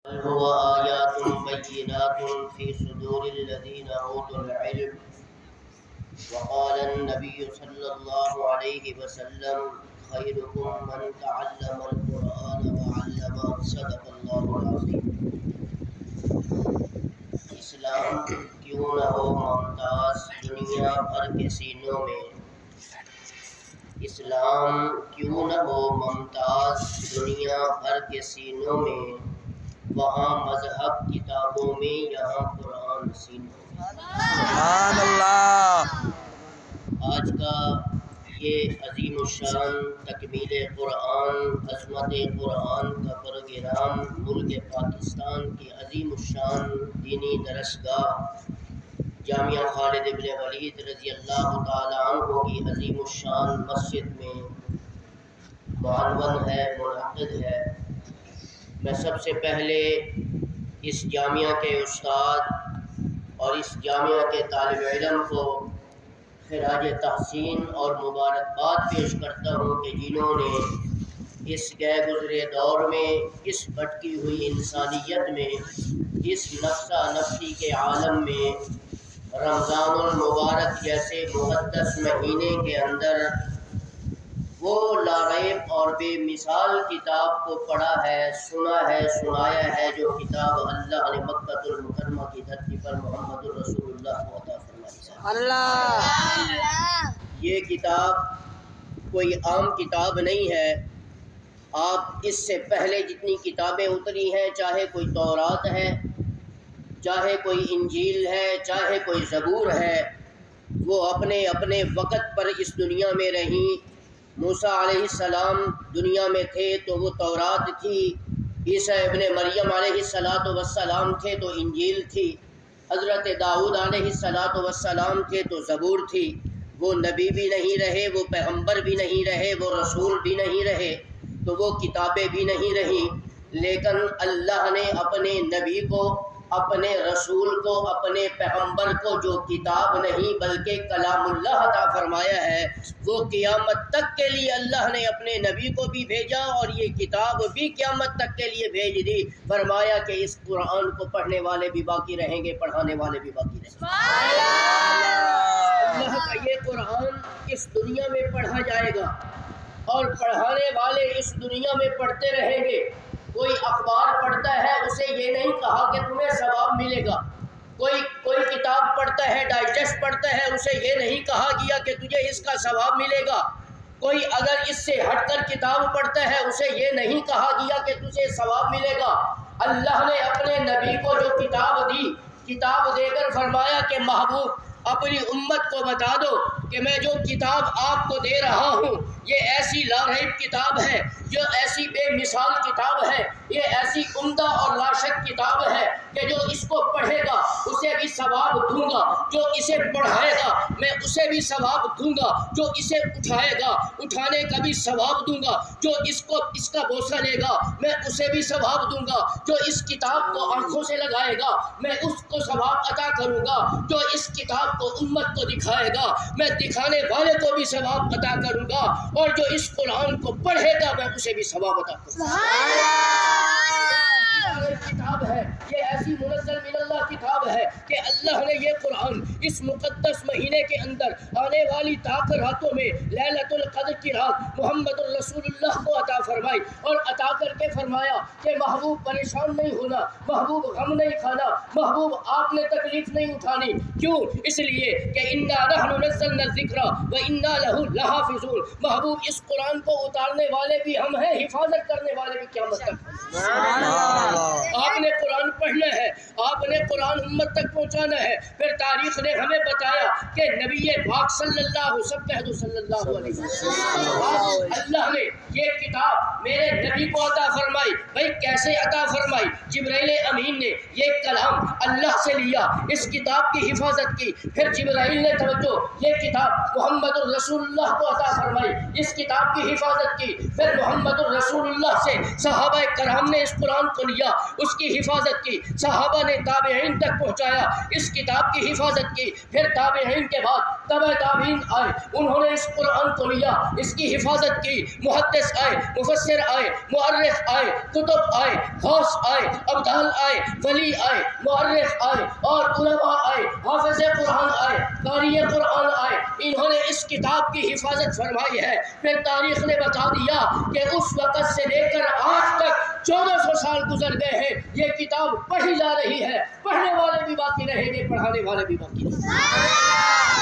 بل هو آيات بينات في صدور الذين أوتوا العلم وقال النبي صلى الله عليه وسلم خيركم من تعلم القرآن وعلمه صدق الله العظيم۔ اسلام کیوں نہ ہو ممتاز دنیا بھر کے سینوں میں، اسلام کیوں نہ ہو ممتاز دنیا بھر کے سینوں میں، وہاں مذہب کتابوں میں یہاں قرآن سینوں میں۔ سبحان اللہ۔ آج کا یہ عظیم الشان تکمیل قرآن، عظمت قرآن کا پروگرام ملک پاکستان کی عظیم الشان دینی درسگاہ جامعہ خالد ابن ولید رضی اللہ تعالیٰ عنہ کی عظیم الشان مسجد میں معلوم ہے، منعقد ہے۔ میں سب سے پہلے اس جامعہ کے استاد اور اس جامعہ کے طالب علم کو خراج تحسین اور مبارکباد پیش کرتا ہوں کہ جنہوں نے اس گئے گزرے دور میں، اس بھٹکی ہوئی انسانیت میں، اس نفسہ نفسی کے عالم میں رمضان المبارک جیسے مقدس مہینے کے اندر وہ لاریب اور بے مثال کتاب کو پڑھا ہے، سنا ہے، سنایا ہے، جو کتاب اللہ نے مکہ المکرمہ کی دھرتی پر محمد الرسول اللہ کو عطا فرمائی ہے۔ اللہ یہ کتاب کوئی عام کتاب نہیں ہے۔ آپ اس سے پہلے جتنی کتابیں اتری ہیں، چاہے کوئی تورات ہے، چاہے کوئی انجیل ہے، چاہے کوئی زبور ہے، وہ اپنے اپنے وقت پر اس دنیا میں رہیں۔ موسیٰ علیہ السلام دنیا میں تھے تو وہ تورات تھی، عیسیٰ ابن مریم علیہ السلام تھے تو انجیل تھی، حضرت داؤد علیہ السلام تھے تو زبور تھی۔ وہ نبی بھی نہیں رہے، وہ پیغمبر بھی نہیں رہے، وہ رسول بھی نہیں رہے، تو وہ کتابیں بھی نہیں رہیں۔ لیکن اللہ نے اپنے نبی کو، اپنے رسول کو، اپنے پیغمبر کو جو کتاب نہیں بلکہ کلام اللہ عطا فرمایا ہے، وہ قیامت تک کے لیے اللہ نے اپنے نبی کو بھی بھیجا اور یہ کتاب بھی قیامت تک کے لیے بھیج دی۔ فرمایا کہ اس قرآن کو پڑھنے والے بھی باقی رہیں گے، پڑھانے والے بھی باقی رہیں گے۔ اللہ کا یہ قرآن اس دنیا میں پڑھا جائے گا اور پڑھانے والے اس دنیا میں پڑھتے رہیں گے۔ کوئی اخبار پڑھتا ہے، اسے یہ نہیں کہا کہ تمہیں ثواب ملے گا۔ کوئی کتاب پڑھتا ہے، ڈائجسٹ پڑھتا ہے، اسے یہ نہیں کہا گیا کہ تجھے اس کا ثواب ملے گا۔ کوئی اگر اس سے ہٹ کر کتاب پڑھتا ہے، اسے یہ نہیں کہا گیا کہ تجھے ثواب ملے گا۔ اللہ نے اپنے نبی کو جو کتاب دی، کتاب دے کر فرمایا کہ محبوب اپنی امت کو بتا دو کہ میں جو کتاب آپ کو دے رہا ہوں، یہ ایسی لاریب کتاب ہے، جو ایسی بے مثال کتاب ہے، یہ ایسی عمدہ اور لاشک کتاب ہے کہ جو اس کو پڑھے گا اسے بھی ثواب دوں گا، جو اسے پڑھائے گا میں اسے بھی ثواب دوں گا، جو اسے اٹھائے گا اٹھانے کا بھی ثواب دوں گا، جو اس کا بوسہ لے گا میں اسے بھی ثواب دوں گا، جو اس کتاب کو آنکھوں سے لگائے گا میں اس کو ثواب عطا کروں گا، جو اس کتاب کو امت کو دکھائے گا میں دکھانے والے کو بھی ثواب عطا کروں گا، اور جو اس قرآن کو پڑھے گا میں اسے بھی ثواب عطا کروں گا۔ کتاب ہے یہ، ایسی منزل من اللہ کتاب ہے کہ اللہ نے یہ قرآن اس مقدس مہینے کے اندر آنے والی تاخیر راتوں میں لیلۃ القدر کی رات محمد الرسول اللہ کو عطا فرمائی، اور عطا کر کے فرمایا کہ محبوب پریشان نہیں ہونا، محبوب غم نہیں کھانا، محبوب آپ نے تکلیف نہیں اٹھانی۔ کیوں؟ اس لیے کہ انا نحن نزلنا الذکر وانا لہ لحافظون۔ محبوب اس قرآن کو اتارنے والے بھی ہم ہیں، حفاظت کرنے والے بھی قیامت تک۔ آپ نے قرآن پڑھنا ہے، آپ نے قرآن امت تک پہنچانا ہے۔ پھر تاریخ نے ہمیں بتایا کہ نبی پاک صلی اللہ علیہ وسلم اللہ نے یہ کتاب میرے نبی کو عطا فرمائی۔ بھائی کیسے عطا فرمائی؟ جبرائیل امین نے یہ کلام اللہ سے لیا، اس کتاب کی حفاظت کی، پھر جبرائیل نے توجہ یہ کتاب محمد الرسول اللہ کو عطا فرمائی، اس کتاب کی حفاظت کی، پھر محمد الرسول اللہ سے صحابہ کرام نے اس قرآن کو لیا، اس کی حفاظت کی، صحابہ نے ताबेईन तक पहुँचाया, इस किताब की हिफाजत की। फिर ताबेईन के बाद तबा ताबीन आए, उन्होंने इस कुरान को लिया, इसकी हिफाजत की। मुहद्दिस आए, मुफस्सिर आए, मुअर्रिख आए, कुतुब आए, गौस आए, अब्दाल आए, वली आए, मुअर्रिख आए और उलमा आए, हाफिज़ कुरान आए, कारी कुरान आए। इन्होंने इस किताब की हिफाजत फरमाई है। फिर तारीख ने बता दिया कि उस वक़्त से लेकर आज तक 1400 साल गुजर गए हैं, ये किताब पढ़ी जा रही है। पढ़ने वाले भी बाकी रहेंगे, पढ़ाने वाले भी बाकी रहेंगे।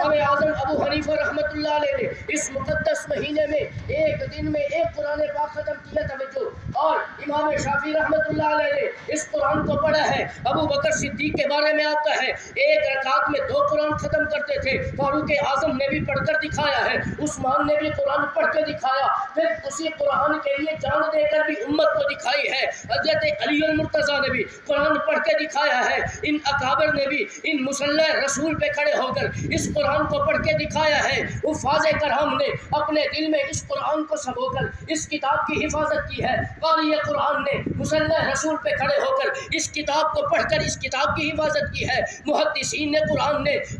इमाम आज़म अबू हनीफा रहमतुल्लाह अलैह ने इस मुक़द्दस महीने में एक दिन में एक कुरान पाक ख़त्म किया, तवज्जो। और इमाम शाफी रहमतुल्लाह अलैह ने इस कुरान को पढ़ा है। अबू बकर सिद्दीक़ के बारे में आता है, एक रकात में 2 कुरान ख़त्म करते थे। फारूक आज़म ने भी पढ़कर दिखाया है, उस्मान ने भी कुरान पढ़ के दिखाया। फिर उसी कुरान के लिए जान देकर भी उम्मत को दिखाई है। हज़रत अली मुर्तज़ा ने भी कुरान पढ़ के दिखाया है। इन अकाबर ने भी इन मुसल्ला रसूल पे खड़े होकर इस कुरान को पढ़ के दिखाया है। उफ़ाज़े करम ने अपने दिल में इस कुरान को सबोकर इस किताब की हिफाजत की है। क़ारी कुरान ने मुसल्ला रसूल पे खड़े होकर इस किताब को पढ़कर इस किताब की हिफाजत की है। मुहद्दिसीन ने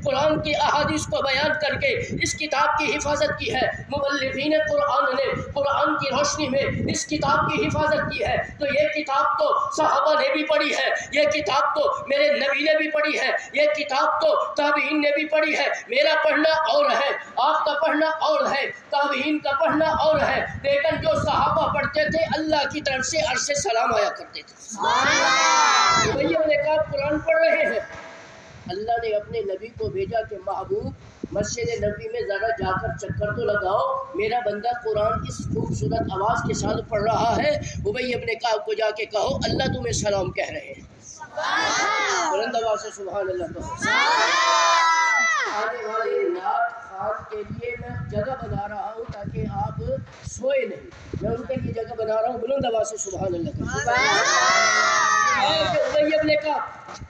कुरान की अहादीस को बयान करके इस किताब की हिफाजत की है। मुबल्लिगीन कुरान ने कुरान की रोशनी में इस किताब की हिफाजत की है। तो ये किताब तो सहाबा ने भी पढ़ी है, ये किताब तो मेरे नबी ने भी पढ़ी है, ये किताब तो ताबीन ने भी पढ़ी है। मेरा पढ़ना और है, आपका पढ़ना और है, ताबीन का पढ़ना और है। लेकिन जो सहाबा पढ़ते थे, अल्लाह की तरफ से अर्श से सलाम आया करते थे। भैया ने कहा कुरान पढ़ रहे हैं, अल्लाह ने अपने नबी को भेजा कि महबूब मस्जिद नबी में ज़रा जाकर चक्कर तो लगाओ, मेरा बंदा कुरान इस खूबसूरत आवाज़ के साथ पढ़ रहा है। उबई अपने काब को जाके कहो अल्लाह तुम्हें सलाम कह रहे हैं। बुलंद आवाज़ से सुभान अल्लाह। आने वाले नात खान के लिए मैं जगह बना रहा हूँ ताकि आप सोए नहीं, मैं उनके लिए जगह बना रहा हूँ। बुलंद आवाज़ से सुभान अल्लाह। उबैय ने कहा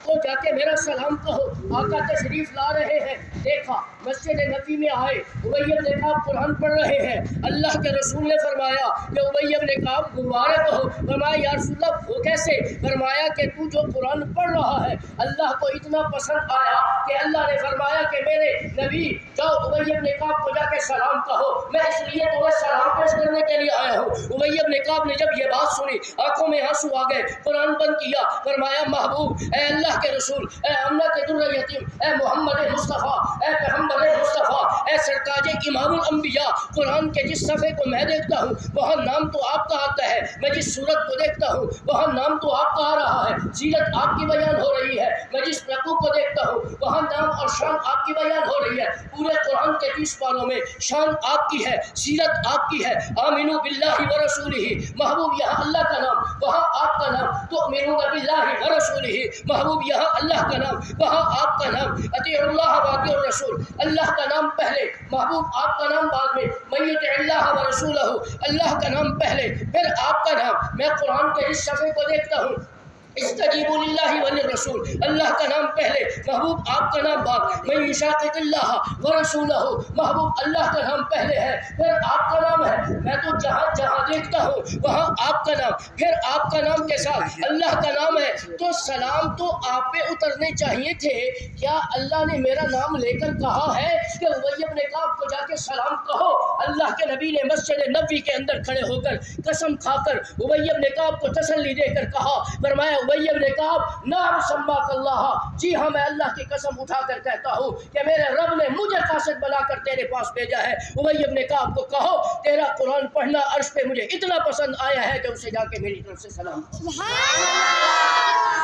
तो जाके मेरा सलाम कहो, आका तशरीफ ला रहे हैं। देखा मस्जिद नबी में आए, उबैय ने कहा कुरान पढ़ रहे हैं। अल्लाह के रसूल ने फरमाया कि उबैय ने कहा मुबारक हो। फरमाया या रसूलल्लाह वो कैसे? फरमाया कि तू जो कुरान पढ़ रहा है अल्लाह को इतना पसंद आया कि अल्लाह ने फरमाया कि मेरे नबी जाओ उबैय ने कहा को जाके सलाम कहो, मैं इसलिए तुम्हें सलाम पेश करने के लिए आया हूँ। उबैय ने कहा ने जब ये बात सुनी आंखों में आंसू आ गए, कुरान बंद किया। फरमाया महबूब ए अल्लाह के रसूल, ए अम्ना के दुर्र यतीम, ए मोहम्मद मुस्तफ़ा, ए पैगम्बर मुस्तफ़ा, ए सरताज इमामुल अंबिया, कुरान के जिस सफ़े को मैं देखता हूँ वहाँ नाम तो आपका आता है, मैं जिस सूरत को देखता हूँ वहाँ नाम तो आपका आ रहा है, सीरत आपकी बयान हो रही है। मैं जिस रकू को देखता हूँ वहाँ नाम और शान आपकी बयान हो रही है। पूरे कुरान के 30 पारों में शान आपकी है, सीरत आपकी है। आमिनू बिल्लाहि व रसूलिही, महबूब यहाँ अल्लाह का नाम, वहाँ आपका नाम। तो अमीनू बिल्लाहि व रसूलिही, महबूब यहाँ अल्लाह का नाम, वहाँ आपका नाम। अतीउल्लाह व अतीउर रसूल, अल्लाह का नाम पहले, महबूब आपका नाम बाद में। मैं युतिउल्लाह व रसूलहू, अल्लाह का नाम पहले फिर आपका नाम। मैं कुरान के इस सफ़े को देखता हूँ, इस्तजीबू लिल्लाहि व लिर्रसूल, अल्लाह का नाम पहले, महबूब आपका नाम बाद। मैं युशाक़िक़िल्लाह व रसूलहू, महबूब अल्लाह का नाम पहले है फिर आपका नाम है। मैं तो जहाँ जहाँ देखता हूँ वहाँ आपका नाम फिर आपका नाम के साथ अल्लाह का नाम है। तो सलाम तो आप पे उतरने चाहिए थे। क्या अल्लाह ने मेरा नाम लेकर कहा है कि उबैय ने कहा आपको जाके सलाम कहो? अल्लाह के नबी ने मस्जिद नबी के अंदर खड़े होकर कसम खाकर उबैय ने कहा आपको तसल्ली देकर कहा। फरमाया उबैय ने कहा नाम सम्माकल्लाह, जी हाँ मैं अल्लाह की कसम उठाकर कहता हूँ कि मेरे रब ने मुझे कासिद बनाकर तेरे पास भेजा है। उबैय ने कहा आपको कहो तेरा कुरान पढ़ना अर्श पे मुझे इतना पसंद आया है कि उसे जाके मेरी तरफ से सलाम।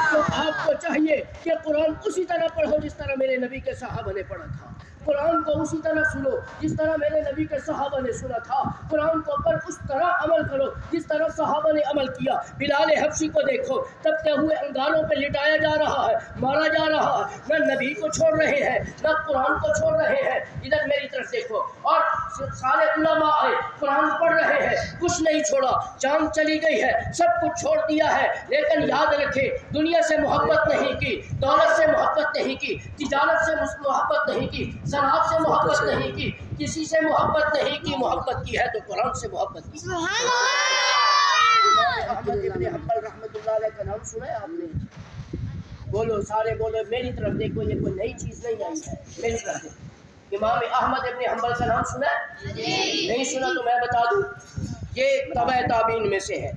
तो आपको चाहिए कि कुरान उसी तरह पढ़ो जिस तरह मेरे नबी के सहाबा ने पढ़ा था। कुरान को उसी तरह सुनो जिस तरह मेरे नबी के सहाबा ने सुना था। कुरान को पर उस तरह अमल करो जिस तरह सहाबा ने अमल किया। बिलाल हबशी को देखो, तपते हुए अंगारों पे लिटाया जा रहा है, मारा जा रहा है, न नबी को छोड़ रहे हैं न कुरान को छोड़ रहे हैं। इधर मेरी तरफ देखो, और सारे उलमा आए कुरान पढ़ रहे हैं, कुछ नहीं छोड़ा। जान चली गई है, सब कुछ छोड़ दिया है, लेकिन याद रखे दुनिया से मोहब्बत नहीं की, दौलत से मोहब्बत नहीं की, तिजारत से मोहब्बत नहीं की, सनात से मोहब्बत नहीं की, किसी से मोहब्बत नहीं की। मोहब्बत की है तो कुरान से मोहब्बत की। अहमद इब्न हंबल रहमतुल्लाह अलैह का नाम सुना है आपने? بولو سارے بولو، میری طرف دیکھو، یہ کوئی نئی چیز نہیں آئی ہے، میری طرف دیکھو۔ امام احمد ابن حنبل کا نام سنا ہے؟ نہیں سنا تو میں بتا دوں، یہ تبع تابعین میں سے ہے۔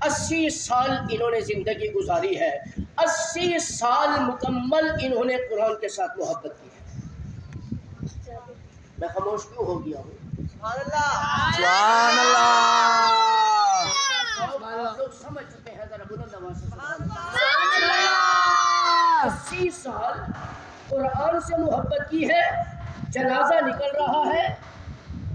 80 سال انہوں نے زندگی گزاری ہے، 80 سال مکمل انہوں نے قرآن کے ساتھ محبت کی ہے۔ میں خاموش کیوں ہو گیا ہوں؟ سبحان اللہ۔ آپ لوگ سمجھ چکے ہیں، ذرا بلند آواز سے سبحان اللہ۔ 80 سال قرآن سے محبت کی ہے، جنازہ نکل رہا ہے،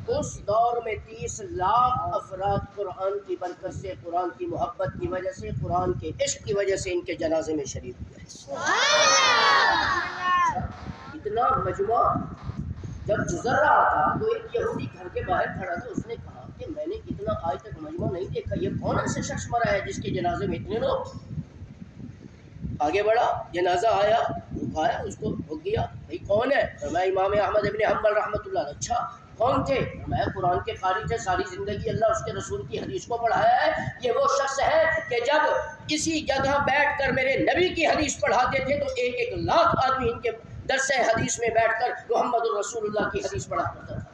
اس دور میں 30 لاکھ افراد قرآن کی برکت سے، قرآن کی محبت کی وجہ سے، قرآن کے عشق کی وجہ سے ان کے جنازے میں شریک ہوئے۔ اتنا مجموعہ جب گزر رہا تھا تو ایک یہودی گھر کے باہر کھڑا تھا، اس نے کہا کہ میں نے اتنا آج تک مجموعہ نہیں دیکھا، یہ کون ایسا شخص مرا ہے جس کے جنازے میں اتنے لوگ؟ آگے بڑھا، جنازہ آیا، اٹھایا، اس کو رک گیا، بھائی کون ہے؟ فرمایا امام احمد ابن حنبل رحمۃ اللہ علیہ۔ اچھا کون تھے؟ فرمایا قرآن کے قاری تھے، ساری زندگی اللہ اس کے رسول کی حدیث کو پڑھایا ہے۔ یہ وہ شخص ہے کہ جب اسی جگہ بیٹھ کر میرے نبی کی حدیث پڑھاتے تھے تو 1-1 لاکھ آدمی ان کے درس حدیث میں بیٹھ کر محمد الرسول اللہ کی حدیث پڑھا کرتا تھا۔